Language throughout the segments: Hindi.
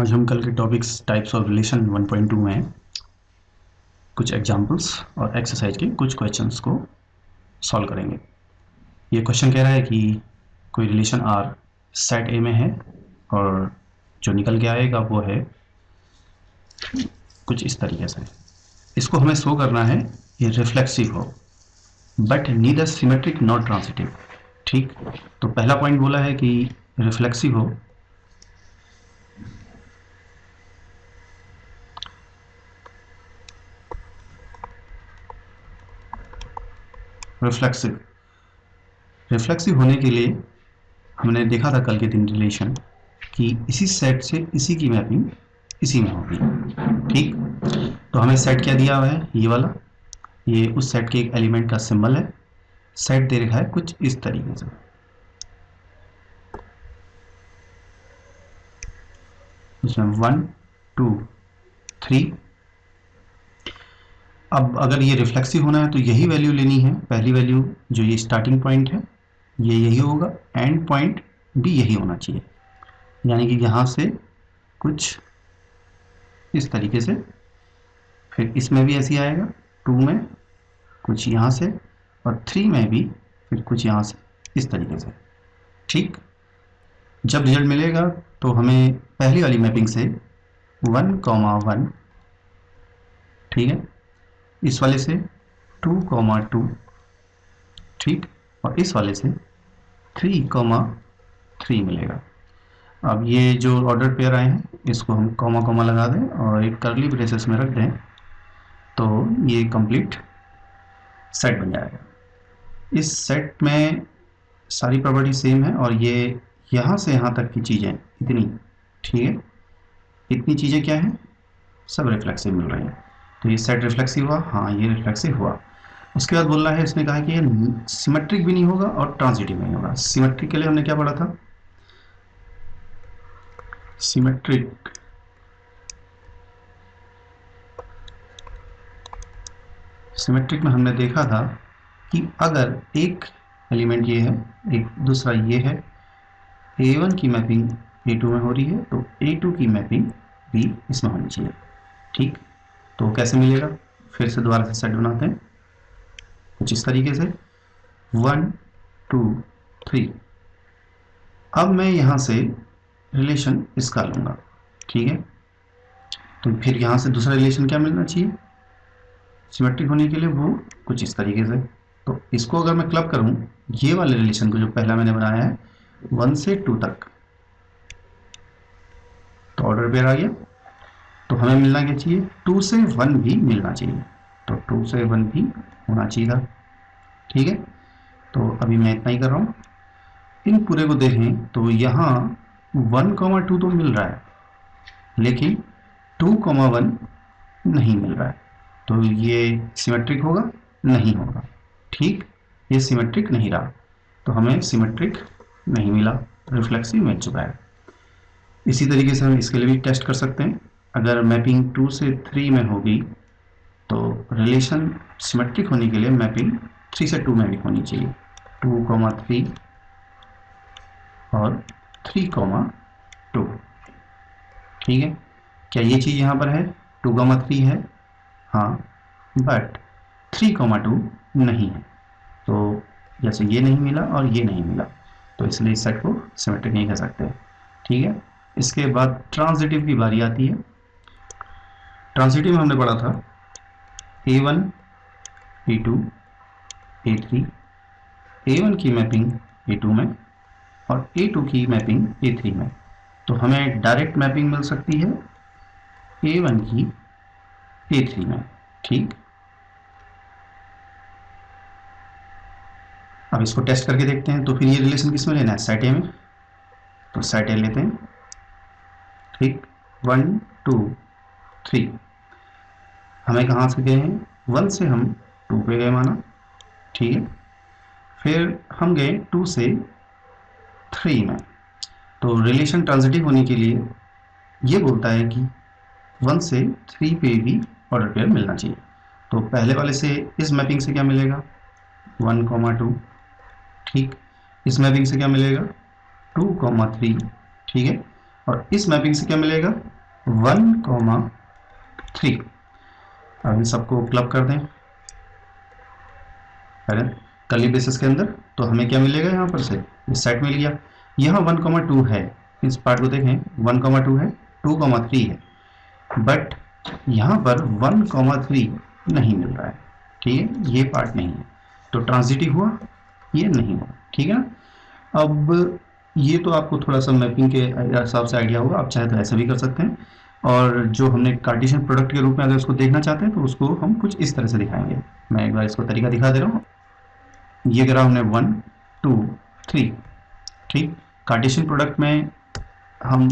आज हम कल के टॉपिक्स टाइप्स ऑफ रिलेशन 1.2 में कुछ एग्जांपल्स और एक्सरसाइज के कुछ क्वेश्चंस को सॉल्व करेंगे। ये क्वेश्चन कह रहा है कि कोई रिलेशन आर सेट ए में है और जो निकल के आएगा वो है कुछ इस तरीके से। इसको हमें शो करना है ये रिफ्लेक्सिव हो but neither symmetric not transitive. ठीक, तो पहला पॉइंट बोला है कि रिफ्लेक्सिव हो रिफ्लेक्सिव होने के लिए हमने देखा था कल के दिन रिलेशन कि इसी सेट से इसी की मैपिंग इसी में होगी। ठीक, तो हमें सेट क्या दिया हुआ है, ये वाला, ये उस सेट के एक एलिमेंट का सिंबल है। सेट दे रखा है कुछ इस तरीके से। इसमें 1 2 3। अब अगर ये रिफ्लेक्सिव होना है तो यही वैल्यू लेनी है। पहली वैल्यू जो ये स्टार्टिंग पॉइंट है ये यही होगा, एंड पॉइंट भी यही होना चाहिए, यानी कि यहाँ से कुछ इस तरीके से, फिर इसमें भी ऐसे आएगा, 2 में कुछ यहाँ से और 3 में भी फिर कुछ यहाँ से इस तरीके से। ठीक, जब रिजल्ट मिलेगा तो हमें पहली वाली मैपिंग से 1,1, ठीक है, इस वाले से 2,2, ठीक, और इस वाले से 3,3 मिलेगा। अब ये जो ऑर्डर पेयर आए हैं इसको हम कॉमा कॉमा लगा दें और एक कर्ली ब्रेसेस में रख दें तो ये कंप्लीट सेट बन जाएगा। इस सेट में सारी प्रॉपर्टी सेम है और ये यहाँ से यहाँ तक की चीज़ें इतनी, ठीक है, इतनी चीज़ें क्या हैं, सब रिफ्लेक्सिव मिल रही हैं। तो ये सेट रिफ्लेक्सिव हुआ, हाँ ये रिफ्लेक्सिव हुआ। उसके बाद बोल रहा है, इसने कहा कि ये सिमेट्रिक भी नहीं होगा और ट्रांजिटिव नहीं होगा। सिमेट्रिक के लिए हमने क्या पढ़ा था, सिमेट्रिक में हमने देखा था कि अगर एक एलिमेंट ये है, एक दूसरा ये है, A1 की मैपिंग A2 में हो रही है तो A2 की मैपिंग भी इसमें होनी चाहिए। ठीक, तो कैसे मिलेगा, फिर से दोबारा से सेट बनाते हैं कुछ इस तरीके से 1 2 3। अब मैं यहाँ से रिलेशन इसका लूँगा, ठीक है, तो फिर यहाँ से दूसरा रिलेशन क्या मिलना चाहिए सिमेट्रिक होने के लिए, वो कुछ इस तरीके से। तो इसको अगर मैं क्लब करूँ, ये वाले रिलेशन को जो पहला मैंने बनाया है 1 से 2 तक, तो ऑर्डर पेयर आ गया, तो हमें मिलना क्या चाहिए, 2 से 1 भी मिलना चाहिए, तो 2 से 1 भी होना चाहिए था। ठीक है, तो अभी मैं इतना ही कर रहा हूँ। इन पूरे को देखें तो यहाँ 1,2 तो मिल रहा है लेकिन 2,1 नहीं मिल रहा है, तो ये सिमेट्रिक होगा नहीं होगा। ठीक, ये सिमेट्रिक नहीं रहा तो हमें सिमेट्रिक नहीं मिला, रिफ्लेक्सिव मिल चुका है। इसी तरीके से हम इसके लिए भी टेस्ट कर सकते हैं। अगर मैपिंग 2 से 3 में होगी तो रिलेशन सिमेट्रिक होने के लिए मैपिंग 3 से 2 में भी होनी चाहिए, 2,3 और 3,2। ठीक है, क्या ये चीज़ यहाँ पर है, 2,3 है, हाँ, बट 3,2 नहीं है, तो जैसे ये नहीं मिला और ये नहीं मिला तो इसलिए इस सेट को सिमेट्रिक नहीं कह सकते। ठीक है, इसके बाद ट्रांजिटिव की बारी आती है। ट्रांजिटिव में हमने पढ़ा था A1 A2 A3, A1 की मैपिंग A2 में और A2 की मैपिंग A3 में, तो हमें डायरेक्ट मैपिंग मिल सकती है A1 की A3 में। ठीक, अब इसको टेस्ट करके देखते हैं। तो फिर ये रिलेशन किस में लेना है, सेट ए में, तो सेट ए लेते हैं। ठीक, 1 2 3, हमें कहाँ से गए हैं, 1 से हम 2 पे गए माना, ठीक है, फिर हम गए 2 से 3 में, तो रिलेशन ट्रांजिटिव होने के लिए ये बोलता है कि 1 से 3 पे भी ऑर्डर पेयर मिलना चाहिए। तो पहले वाले से इस मैपिंग से क्या मिलेगा, 1,2, ठीक, इस मैपिंग से क्या मिलेगा, 2,3, ठीक है, और इस मैपिंग से क्या मिलेगा 1,3। अब इन सबको क्लब कर दें कर्ली बेसिस के अंदर, तो हमें क्या मिलेगा यहाँ पर से, इस साइड मिल गया। यहाँ 1,2 है, इस पार्ट को देखें 1,2 है, 2,3 है, बट यहाँ पर 1,3 नहीं मिल रहा है, ठीक है, ये पार्ट नहीं है, तो ट्रांजिटिव हुआ, ये नहीं हुआ, ठीक है ना। अब ये तो आपको थोड़ा सा मैपिंग के हिसाब से आइडिया होगा, आप चाहे तो ऐसे भी कर सकते हैं, और जो हमने कार्टेशियन प्रोडक्ट के रूप में अगर उसको देखना चाहते हैं तो उसको हम कुछ इस तरह से दिखाएंगे। मैं एक बार इसको तरीका दिखा दे रहा हूँ। ये ग्राफ हमने 1, 2, 3, ठीक। कार्टेशियन प्रोडक्ट में हम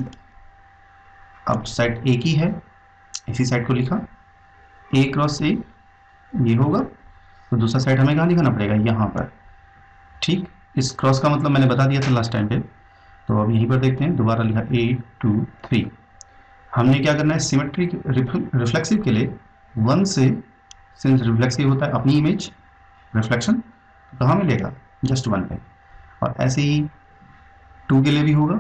अब साइड ए की है, इसी साइड को लिखा ए क्रॉस ए, ये होगा, तो दूसरा साइड हमें कहाँ लिखाना पड़ेगा, यहाँ पर, ठीक। इस क्रॉस का मतलब मैंने बता दिया था लास्ट टाइम पे, तो अब यहीं पर देखते हैं, दोबारा लिखा 8, 2, 3। हमने क्या करना है, सिमेट्रिक रिफ्लेक्सिव के लिए 1 से, सिंस रिफ्लेक्सिव होता है अपनी इमेज रिफ्लेक्शन, तो कहाँ मिलेगा, जस्ट 1 पे, और ऐसे ही 2 के लिए भी होगा,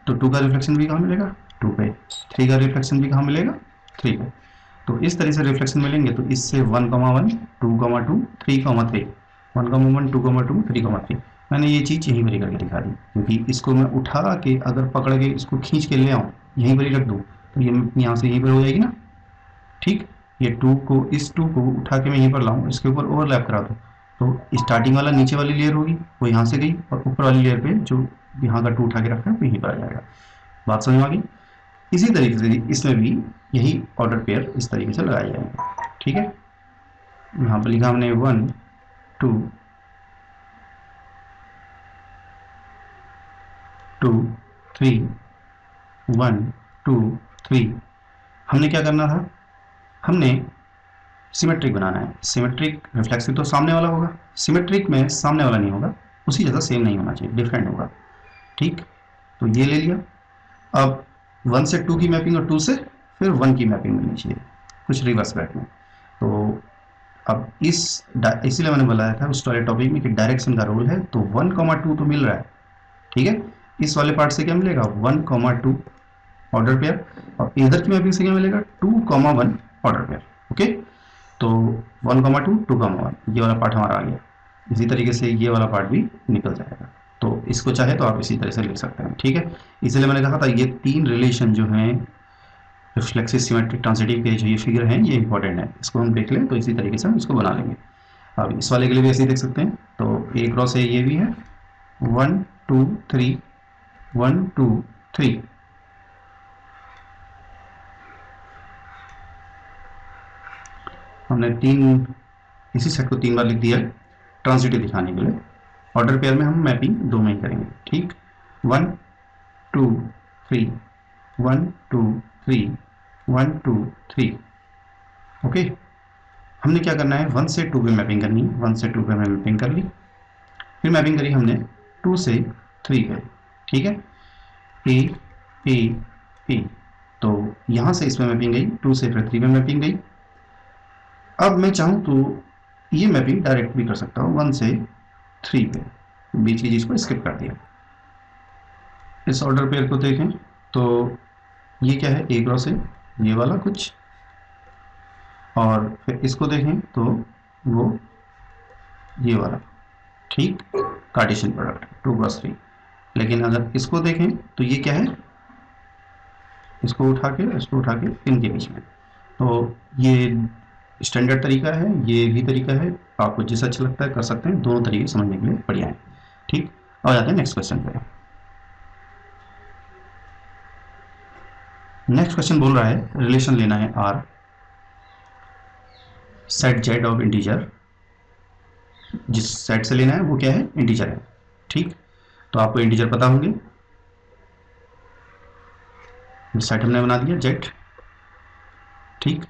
तो 2 का रिफ्लेक्शन भी कहाँ मिलेगा, 2 पे, 3 का रिफ्लेक्शन भी कहाँ मिलेगा, 3 पे। तो इस तरह से रिफ्लेक्शन मिलेंगे, तो इससे 1,1, 2,2, 3,3, 1,1, 2,2, 3,3। मैंने ये चीज़ यहीं पर करके दिखा दी, क्योंकि इसको मैं उठा के अगर पकड़ के इसको खींच के ले आऊँ, यहीं पर ही रख दूँ, तो ये यहाँ से यहीं पर हो जाएगी ना, ठीक। ये 2 को, इस 2 को उठा के मैं यहीं पर लाऊँ, इसके ऊपर ओवरलैप करा दूँ, तो स्टार्टिंग वाला नीचे वाली लेयर होगी वो यहाँ से गई, और ऊपर वाली लेयर पे जो यहाँ का 2 उठा के रखा है वो यहीं पर आ जाएगा। बात समझ में आ गई। इसी तरीके से इसमें भी यही ऑर्डर पेयर इस तरीके से लगाए जाएंगे, ठीक है। यहाँ पर लिखा हमने 1, 2, 2, 3, 1, 2, 3। हमने क्या करना था, हमने सिमेट्रिक बनाना है। सिमेट्रिक रिफ्लेक्सिव तो सामने वाला होगा, सिमेट्रिक में सामने वाला नहीं होगा, उसी जैसा सेम नहीं होना चाहिए, डिफरेंट होगा, ठीक। तो ये ले लिया। अब 1 से 2 की मैपिंग और 2 से फिर 1 की मैपिंग मिलनी चाहिए, कुछ रिवर्स बैक में। तो अब इसीलिए मैंने बताया था उस वाले टॉपिक में कि डायरेक्शन का रोल है, तो 1,2 तो मिल रहा है, ठीक है। इस वाले पार्ट से क्या मिलेगा, 1,2 ऑर्डर पेयर, और इधर की मैपिंग से क्या मिलेगा, 2,1 ऑर्डर पेयर, ओके। तो 1,2, 2,1 ये वाला पार्ट हमारा आ गया। इसी तरीके से ये वाला पार्ट भी निकल जाएगा, तो इसको चाहे तो आप इसी तरह से लिख सकते हैं, ठीक है। इसलिए मैंने कहा था ये 3 रिलेशन जो हैं रिफ्लेक्सिव, सिमेट्रिक, ट्रांजिटिव के जो ये फिगर हैं ये इंपॉर्टेंट है, इसको हम देख लें तो इसी तरीके से हम इसको बना लेंगे। अब इस वाले के लिए भी ऐसे ही देख सकते हैं, तो ए क्रॉस ए ये भी है, 1, 2, 3, 1, 2, 3। हमने 3 इसी सेट को 3 बार लिख दिया है ट्रांजिटिव दिखाने के लिए। ऑर्डर पेयर में हम मैपिंग 2 में ही करेंगे, ठीक। 1, 2, 3, 1, 2, 3, 1, 2, 3, ओके। हमने क्या करना है, 1 से 2 पे मैपिंग करनी है, 1 से 2 पे मैपिंग कर ली, फिर मैपिंग करी हमने 2 से 3 पे, ठीक है, ए ए ए, तो यहाँ से इसमें मैपिंग गई, 2 से फिर 3 में मैपिंग गई। अब मैं चाहूँ तो ये मैपिंग डायरेक्ट भी कर सकता हूँ, 1 से 3 पे, बीच की चीज़ को स्किप कर दिया। इस ऑर्डर पेयर को देखें तो ये क्या है, ए क्रॉस ए, ये वाला कुछ, और फिर इसको देखें तो वो ये वाला, ठीक, कार्टेशियन प्रोडक्ट 2 क्रॉस 3। लेकिन अगर इसको देखें तो ये क्या है, इसको उठा के इनके बीच में, तो ये स्टैंडर्ड तरीका है, ये भी तरीका है, आपको जिस अच्छा लगता है कर सकते हैं, दोनों तरीके समझने के लिए बढ़िया है, ठीक। आ जाते हैं नेक्स्ट क्वेश्चन पे। नेक्स्ट क्वेश्चन बोल रहा है रिलेशन लेना है R, set Z of integer, जिस सेट से लेना है वो क्या है, इंटीजर है, ठीक। तो आपको इंटीजर पता होंगे, सेट हमने बना दिया जेड, ठीक।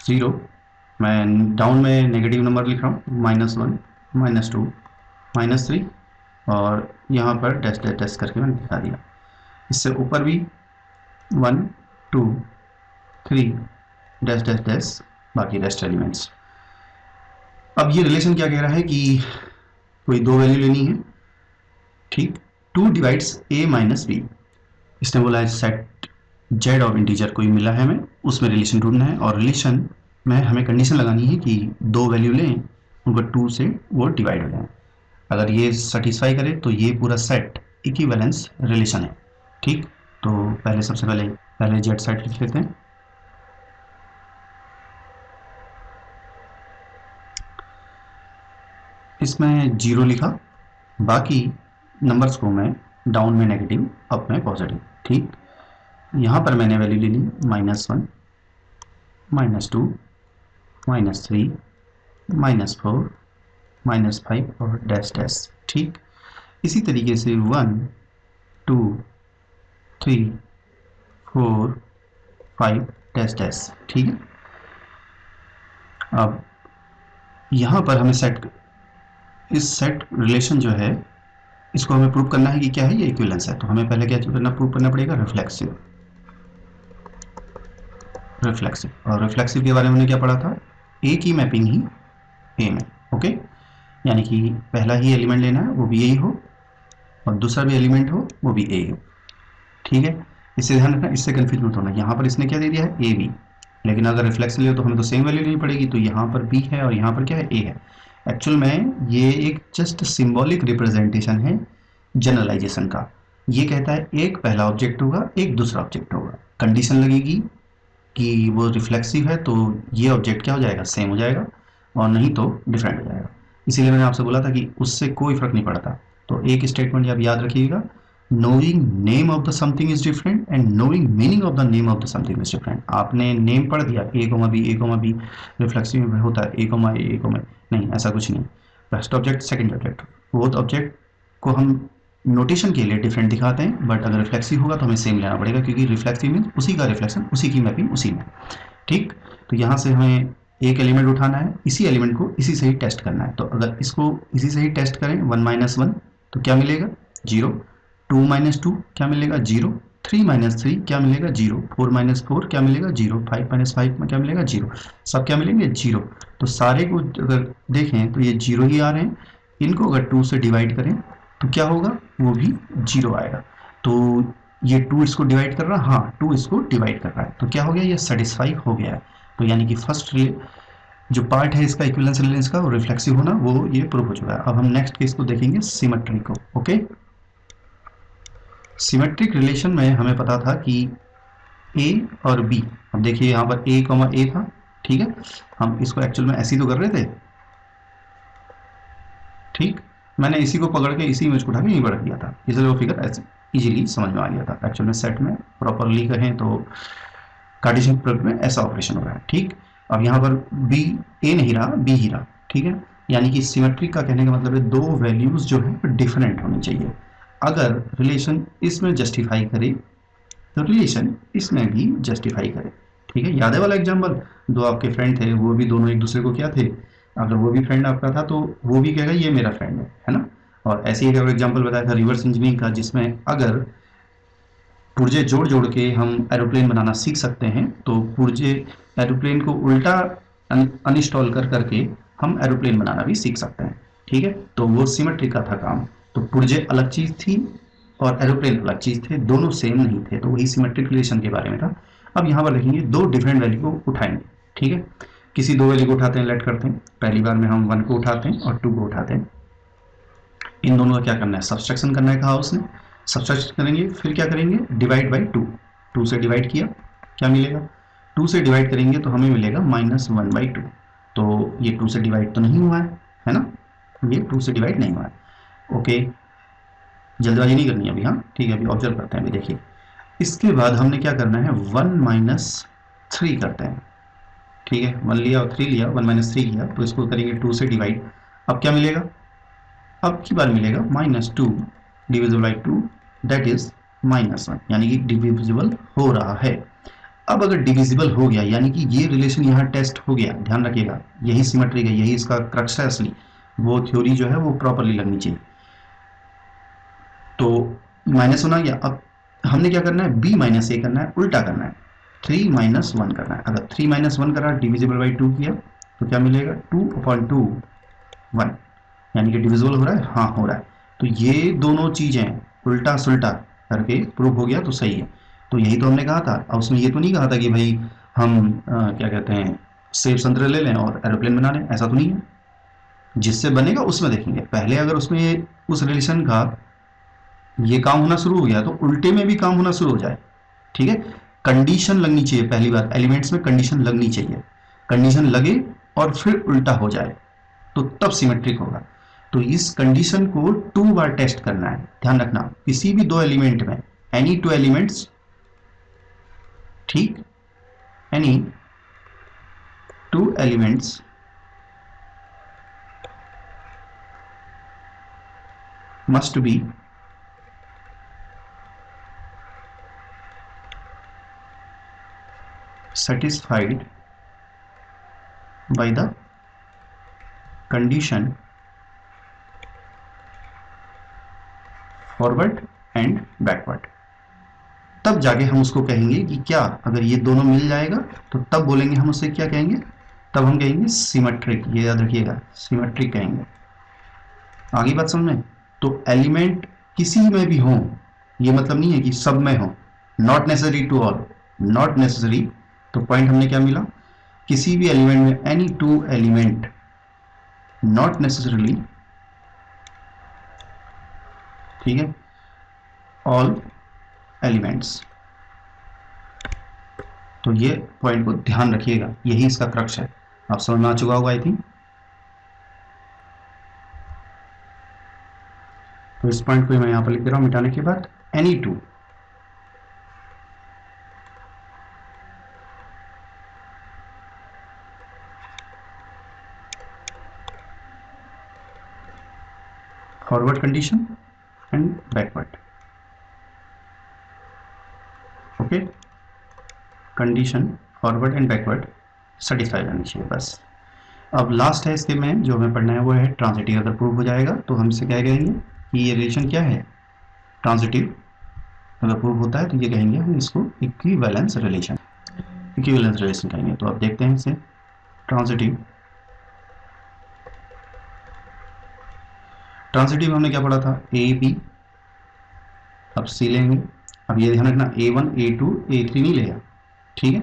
0, मैं डाउन में नेगेटिव नंबर लिख रहा हूँ, -1, -2, -3, और यहाँ पर डैश डैश डैश करके मैंने दिखा दिया। इससे ऊपर भी 1, 2, 3 डैश डैश डैश, बाकी रेस्ट एलिमेंट्स। अब ये रिलेशन क्या कह रहा है कि कोई 2 वैल्यू लेनी है, ठीक। 2 डिवाइड्स a माइनस b, इसने बोला है सेट जेड ऑफ इंटीजर कोई मिला है हमें, उसमें रिलेशन ढूंढना है, और रिलेशन में हमें कंडीशन लगानी है कि दो वैल्यू लें, उनको 2 से वो डिवाइड हो जाए। अगर ये सेटिस्फाई करे तो ये पूरा सेट इक्विवेलेंस रिलेशन है। ठीक, तो पहले सबसे पहले जेड सेट लिख लेते हैं। इसमें 0 लिखा, बाकी नंबर्स को मैं डाउन में नेगेटिव, अप में पॉजिटिव। ठीक, यहाँ पर मैंने वैल्यू ले ली -1, -2, -3, -4, -5 और डैश डैश। ठीक, इसी तरीके से 1, 2, 3, 4, 5 डैश डैश। ठीक है, अब यहाँ पर हमें इस सेट रिलेशन जो है इसको हमें प्रूव करना है कि क्या है, ये इक्विवेलेंस है। तो हमें पहले क्या प्रूव करना पड़ेगा, रिफ्लेक्सिव। और रिफ्लेक्सिव के बारे में हमने क्या पढ़ा था, ए की मैपिंग ही ए में। ओके, यानी कि पहला ही एलिमेंट लेना है वो भी ए हो, और दूसरा भी एलिमेंट हो वो भी ए हो। ठीक है, इससे ध्यान रखना, इससे कंफ्यूज मत होना। यहाँ पर इसने क्या दे दिया है, ए बी, लेकिन अगर रिफ्लेक्सिव ले तो हमें तो सेम वैल्यू लेनी पड़ेगी। तो यहाँ पर बी है और यहाँ पर क्या है, ए है। एक्चुअल में ये एक जस्ट सिंबॉलिक रिप्रेजेंटेशन है जनरलाइजेशन का। ये कहता है एक पहला ऑब्जेक्ट होगा, एक दूसरा ऑब्जेक्ट होगा, कंडीशन लगेगी कि वो रिफ्लेक्सिव है तो ये ऑब्जेक्ट क्या हो जाएगा, सेम हो जाएगा, और नहीं तो डिफरेंट हो जाएगा। इसीलिए मैंने आपसे बोला था कि उससे कोई फर्क नहीं पड़ता। तो एक स्टेटमेंट आप याद रखिएगा, knowing name of the something is different and knowing meaning of the name of the something is different। आपने नेम पढ़ दिया a, b रिफ्लेक्सिव में होता है a, नहीं, ऐसा कुछ नहीं। First object, second object, both object को हम नोटेशन के लिए डिफरेंट दिखाते हैं, बट अगर रिफ्लेक्सिव होगा तो हमें सेम लेना पड़ेगा, क्योंकि रिफ्लेक्सिव मीन उसी का रिफ्लेक्शन, उसी की मैपिंग उसी में। ठीक, तो यहाँ से हमें एक एलिमेंट उठाना है, इसी एलिमेंट को इसी से ही टेस्ट करना है। तो अगर इसको इसी से ही टेस्ट करें 1 - 1 तो क्या मिलेगा, 0। 2 - 2 क्या मिलेगा, 0। 3 - 3 क्या मिलेगा, 0। 4 - 4 क्या मिलेगा, 0। 5 - 5 में क्या मिलेगा, 0। सब क्या मिलेंगे, 0। तो सारे को अगर देखें तो ये 0 ही आ रहे हैं। इनको अगर 2 से डिवाइड करें तो क्या होगा, वो भी 0 आएगा। तो ये 2 इसको डिवाइड कर रहा है, हाँ 2 इसको डिवाइड कर रहा है, तो क्या हो गया, ये सेटिस्फाई हो गया है। तो यानी कि फर्स्ट जो पार्ट है इसका इक्विवेलेंस रिलेशंस का, वो रिफ्लेक्सिव होना, वो ये प्रूव हो चुका है। अब हम नेक्स्ट केस को देखेंगे, सिमेट्री को। ओके, सिमेट्रिक रिलेशन में हमें पता था कि ए और बी, अब देखिए यहाँ पर a, था। ठीक है, हम इसको एक्चुअल में ऐसे ही तो कर रहे थे। ठीक, मैंने इसी को पकड़ के इसी इमेज को उठा के यहीं बढ़ दिया था, इसलिए वो फिगर ऐसे इजीली समझ में आ गया था। एक्चुअल में सेट में प्रॉपरली कहें तो कार्टेशियन प्रोडक्ट में ऐसा ऑपरेशन हो रहा है। ठीक, अब यहाँ पर बी ए नहीं रहा, बी ही रहा। ठीक है, यानी कि सिमेट्रिक का कहने का मतलब है दो वैल्यूज जो है डिफरेंट होनी चाहिए। अगर रिलेशन इसमें जस्टिफाई करे तो रिलेशन इसमें भी जस्टिफाई करे। ठीक है, याद है वाला एग्जाम्पल, दो आपके फ्रेंड थे, वो भी दोनों एक दूसरे को क्या थे, अगर वो भी फ्रेंड आपका था तो वो भी कहेगा ये मेरा फ्रेंड है ना। और ऐसे ही एक एग्जाम्पल बताया था रिवर्स इंजीनियरिंग का, जिसमें अगर पुर्जे जोड़ जोड़ के हम एरोप्लेन बनाना सीख सकते हैं, तो पुर्जे एरोप्लेन को उल्टा अनइंस्टॉल कर करके हम एरोप्लेन बनाना भी सीख सकते हैं। ठीक है, तो वो सिमेट्री का था काम। तो पुर्जे अलग चीज़ थी और एरोप्लेन अलग चीज़ थे, दोनों सेम नहीं थे, तो वही सिमेट्रिक रिलेशन के बारे में था। अब यहाँ पर देखेंगे दो डिफरेंट वैल्यू को उठाएंगे। ठीक है, किसी दो वैल्यू को उठाते हैं, लेट करते हैं। पहली बार में हम 1 को उठाते हैं और 2 को उठाते हैं। इन दोनों का क्या करना है, सब्सट्रैक्शन करना है, कहा उसने। सब्सट्रैक्शन करेंगे, फिर क्या करेंगे, डिवाइड बाई 2। 2 से डिवाइड किया, क्या मिलेगा, 2 से डिवाइड करेंगे तो हमें मिलेगा -1/2। तो ये 2 से डिवाइड तो नहीं हुआ है ना, ये 2 से डिवाइड नहीं हुआ है। ओके, जल्दबाजी नहीं करनी अभी, हाँ ठीक है, अभी ऑब्जर्व करते हैं। अभी देखिए, इसके बाद हमने क्या करना है, 1 - 3 करते हैं। ठीक है, 1 लिया और 3 लिया, 1 - 3 लिया, तो इसको करेंगे 2 से डिवाइड। अब क्या मिलेगा, अब की बार मिलेगा -2 डिविजिबल बाई 2, दैट इज -1, यानी कि डिविजिबल हो रहा है। अब अगर डिविजिबल हो गया यानी कि ये रिलेशन यहाँ टेस्ट हो गया, ध्यान रखिएगा, यही सिमेट्री है, यही इसका क्रक्स है असली, वो थ्योरी जो है वो प्रॉपरली लगनी चाहिए। तो माइनस होना गया, अब हमने क्या करना है, b - a करना है, उल्टा करना है, 3 - 1 करना है। अगर 3 - 1 करा, डिविजिबल बाई 2 किया, तो क्या मिलेगा, 2/2 1, यानी कि डिविजिबल हो रहा है, हाँ हो रहा है। तो ये दोनों चीज़ें उल्टा सुल्टा करके प्रूव हो गया, तो सही है। तो यही तो हमने कहा था। और उसमें ये तो नहीं कहा था कि भाई हम क्या कहते हैं सेब संतरे ले लें और एरोप्लेन बना लें, ऐसा तो नहीं है। जिससे बनेगा उसमें देखेंगे। पहले अगर उसमें उस रिलेशन का ये काम होना शुरू हो गया तो उल्टे में भी काम होना शुरू हो जाए। ठीक है, कंडीशन लगनी चाहिए। पहली बात, एलिमेंट्स में कंडीशन लगनी चाहिए। कंडीशन लगे और फिर उल्टा हो जाए तो तब सिमेट्रिक होगा। तो इस कंडीशन को 2 बार टेस्ट करना है। ध्यान रखना, किसी भी 2 एलिमेंट में, एनी 2 एलिमेंट्स, ठीक, any 2 elements must be satisfied by the condition forward and backward। तब जाके हम उसको कहेंगे कि क्या, अगर ये दोनों मिल जाएगा तो तब बोलेंगे हम उससे क्या कहेंगे, तब हम कहेंगे सिमेट्रिक। ये याद रखिएगा, सिमेट्रिक कहेंगे। आगे बात समझ में। तो एलिमेंट किसी में भी हो, ये मतलब नहीं है कि सब में हो, not necessary to all, not necessary. तो पॉइंट हमने क्या मिला, किसी भी एलिमेंट में एनी 2 एलिमेंट, नॉट नेसेसरली, ठीक है, ऑल एलिमेंट्स। तो ये पॉइंट को ध्यान रखिएगा, यही इसका क्रक्स है। आप समझ में आ चुका होगा आई थिंक। तो इस पॉइंट को मैं यहां पर लिख दे रहा हूं मिटाने के बाद, any 2 forward condition and backward, okay, condition forward and backward satisfy करनी चाहिए बस। अब लास्ट है इसके में जो हमें पढ़ना है वो है ट्रांजिटिव। अगर प्रूव हो जाएगा तो हम इसे क्या कहेंगे कि ये रिलेशन क्या है, ट्रांजिटिव। अगर प्रूव होता है तो ये कहेंगे हम इसको इक्विवेलेंस रिलेशन, इक्विवेलेंस रिलेशन कहेंगे। तो अब देखते हैं इसे, ट्रांजिटिव। ट्रांजिटिव हमने क्या पढ़ा था, ए बी, अब सी लेंगे। अब ये ध्यान रखना A1 A2 A3 नहीं लेगा, ठीक है।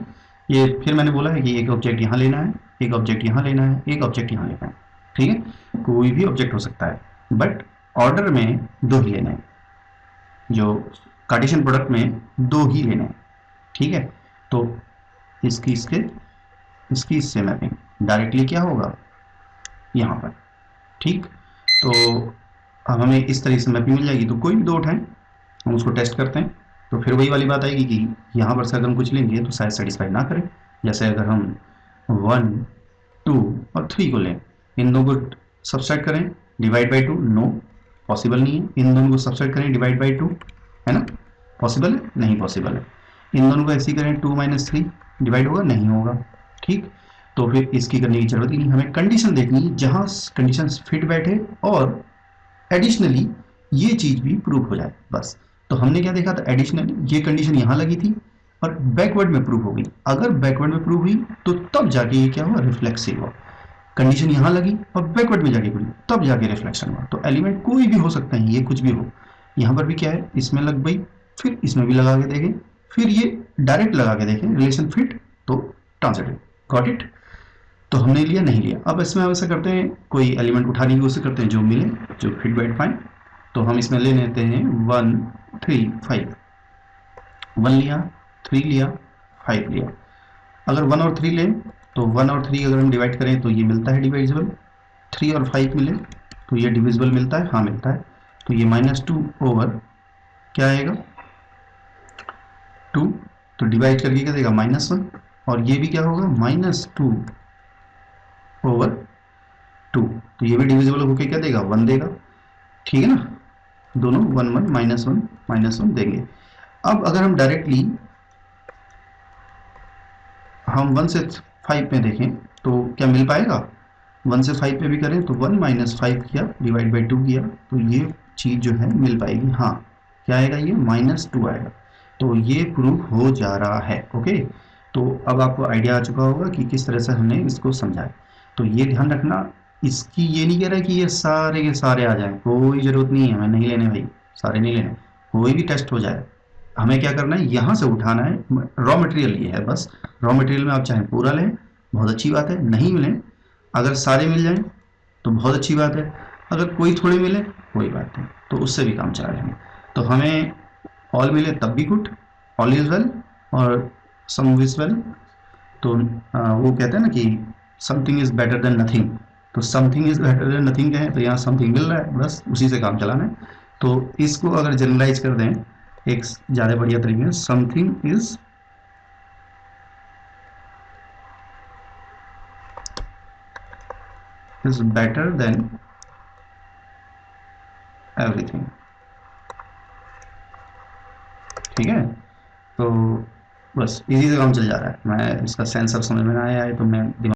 ये फिर मैंने बोला है कि एक ऑब्जेक्ट यहाँ लेना है, एक ऑब्जेक्ट यहाँ लेना है, एक ऑब्जेक्ट यहाँ लेना है, ठीक है। कोई भी ऑब्जेक्ट हो सकता है बट ऑर्डर में 2 ही लेने हैं, जो कार्टेशियन प्रोडक्ट में 2 ही लेने हैं, ठीक है। तो इसकी इससे मैपिंग डायरेक्टली क्या होगा यहाँ पर, ठीक। तो अब हमें इस तरह से मैपिंग मिल जाएगी। तो कोई भी 2 उठाएं, हम उसको टेस्ट करते हैं। तो फिर वही वाली बात आएगी कि यहाँ पर से अगर हम कुछ लेंगे तो शायद सेटिस्फाई ना करें। जैसे अगर हम 1 2 और 3 को लें, इन दोनों को सब्सट्रैक्ट करें, डिवाइड बाई 2, नो पॉसिबल नहीं है। इन दोनों को सब्सट्रैक्ट करें, डिवाइड बाई 2, है ना, पॉसिबल है, नहीं पॉसिबल है। इन दोनों को ऐसे ही करें, 2 - 3 डिवाइड होगा, नहीं होगा, ठीक। तो फिर इसकी करने की जरूरत ही नहीं, हमें कंडीशन देखनी है जहाँ कंडीशन फिट बैठे और एडिशनली ये चीज भी प्रूव हो जाए बस। तो हमने क्या देखा था, एडिशनली ये कंडीशन यहाँ लगी थी और बैकवर्ड में प्रूव हो गई। अगर बैकवर्ड में प्रूव हुई तो तब जाके ये क्या हुआ, रिफ्लेक्सिव हुआ। कंडीशन यहाँ लगी और बैकवर्ड में जाके हुई तब जाके रिफ्लेक्शन हुआ। तो एलिमेंट कोई भी हो सकता है, ये कुछ भी हो। यहाँ पर भी क्या है, इसमें लग गई, फिर इसमें भी लगा के देखें, फिर ये डायरेक्ट लगा के देखें, रिलेशन फिट तो ट्रांजिटिव। Got it. तो हमने लिया, नहीं लिया। अब इसमें हम ऐसा करते हैं, कोई एलिमेंट उठाने की कोशिश करते हैं जो मिले, जो फिट बैठ पाए। तो हम इसमें ले लेते हैं 1 3 5, 1 लिया, 3 लिया, 5 लिया। अगर 1 और 3 लें तो 1 और 3 अगर हम डिवाइड करें तो ये मिलता है डिविजिबल। 3 और 5 मिले तो ये डिविजिबल मिलता है, हाँ मिलता है। तो ये -2 ओवर क्या आएगा 2, तो डिवाइड करके क्या देगा -1, और ये भी क्या होगा -2 ओवर 2, तो ये भी डिविजिबल होकर क्या देगा 1 देगा, ठीक है ना। दोनों 1 1 -1 देंगे। अब अगर हम डायरेक्टली हम 1 से 5 में देखें तो क्या मिल पाएगा, 1 से 5 पे भी करें तो 1 - 5 किया, डिवाइड बाई 2 किया, तो ये चीज़ जो है मिल पाएगी। हाँ, क्या आएगा, ये -2 आएगा। तो ये प्रूफ हो जा रहा है, ओके। तो अब आपको आइडिया आ चुका होगा कि किस तरह से हमने इसको समझा। तो ये ध्यान रखना, इसकी ये नहीं कह रहा है कि ये सारे के सारे आ जाएं, कोई ज़रूरत नहीं है, हमें नहीं लेने भाई, सारे नहीं लेने, कोई भी टेस्ट हो जाए हमें क्या करना है, यहाँ से उठाना है। रॉ मटेरियल ये है बस। रॉ मटेरियल में आप चाहे पूरा लें, बहुत अच्छी बात है, नहीं मिलें, अगर सारे मिल जाएं तो बहुत अच्छी बात है, अगर कोई थोड़े मिले कोई बात नहीं, तो उससे भी काम चला लेंगे। तो हमें ऑल मिले तब भी गुड, ऑल इज वेल और सम इज वेल। तो वो कहते हैं ना कि something is better than nothing, तो something is better than nothing कहें तो यहाँ समथिंग मिल रहा है, बस उसी से काम चलाना है। तो इसको अगर जनरलाइज कर दें एक ज़्यादा बढ़िया तरीके में, something is better then everything. ठीक है, तो बस इसी से काम चल जा रहा है। मैं इसका सेंस अब समझ में ना आया है तो मैं